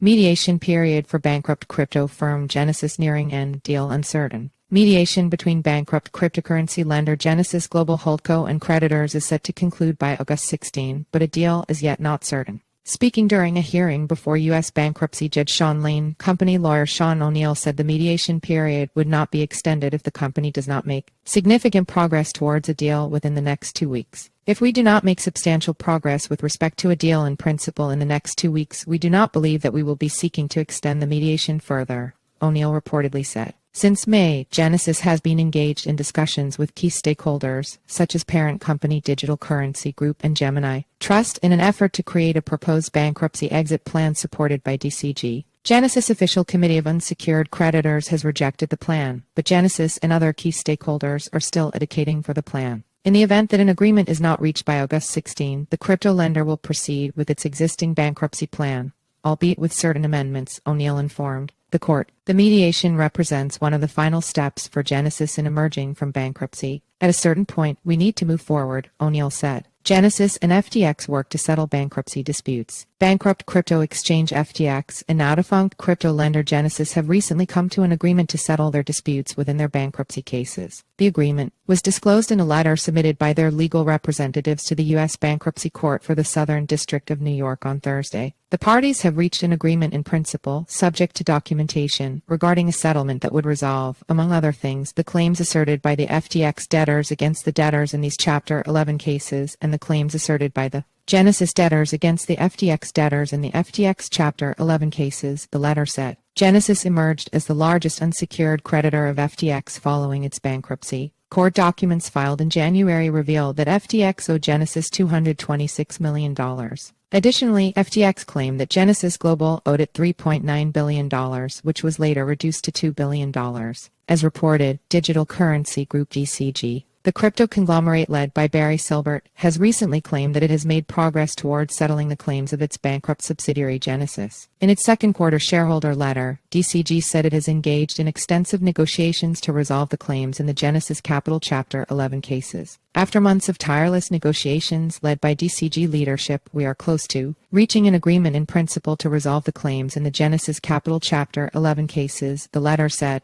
Mediation period for bankrupt crypto firm Genesis nearing end, deal uncertain. Mediation between bankrupt cryptocurrency lender Genesis Global Holdco and creditors is set to conclude by August 16, but a deal is yet not certain. Speaking during a hearing before U.S. bankruptcy judge Sean Lane, company lawyer Sean O'Neill said the mediation period would not be extended if the company does not make significant progress towards a deal within the next 2 weeks. If we do not make substantial progress with respect to a deal in principle in the next 2 weeks, we do not believe that we will be seeking to extend the mediation further, O'Neill reportedly said. Since May, Genesis has been engaged in discussions with key stakeholders, such as parent company Digital Currency Group and Gemini Trust, in an effort to create a proposed bankruptcy exit plan supported by DCG. Genesis Official Committee of Unsecured Creditors has rejected the plan, but Genesis and other key stakeholders are still advocating for the plan. In the event that an agreement is not reached by August 16, the crypto lender will proceed with its existing bankruptcy plan, albeit with certain amendments, O'Neill informed the court. The mediation represents one of the final steps for Genesis in emerging from bankruptcy. At a certain point, we need to move forward, O'Neill said. Genesis and FTX work to settle bankruptcy disputes. Bankrupt crypto exchange FTX and now-defunct crypto lender Genesis have recently come to an agreement to settle their disputes within their bankruptcy cases. The agreement was disclosed in a letter submitted by their legal representatives to the U.S. Bankruptcy Court for the Southern District of New York on Thursday. The parties have reached an agreement in principle, subject to documentation, regarding a settlement that would resolve, among other things, the claims asserted by the FTX debtors against the debtors in these Chapter 11 cases and the claims asserted by the Genesis debtors against the FTX debtors in the FTX Chapter 11 cases, the letter said. Genesis emerged as the largest unsecured creditor of FTX following its bankruptcy. Court documents filed in January revealed that FTX owed Genesis $226 million. Additionally, FTX claimed that Genesis Global owed it $3.9 billion, which was later reduced to $2 billion. As reported, Digital Currency Group DCG, the crypto conglomerate led by Barry Silbert, has recently claimed that it has made progress towards settling the claims of its bankrupt subsidiary Genesis. In its second quarter shareholder letter, DCG said it has engaged in extensive negotiations to resolve the claims in the Genesis Capital Chapter 11 cases. After months of tireless negotiations led by DCG leadership, we are close to reaching an agreement in principle to resolve the claims in the Genesis Capital Chapter 11 cases, the letter said.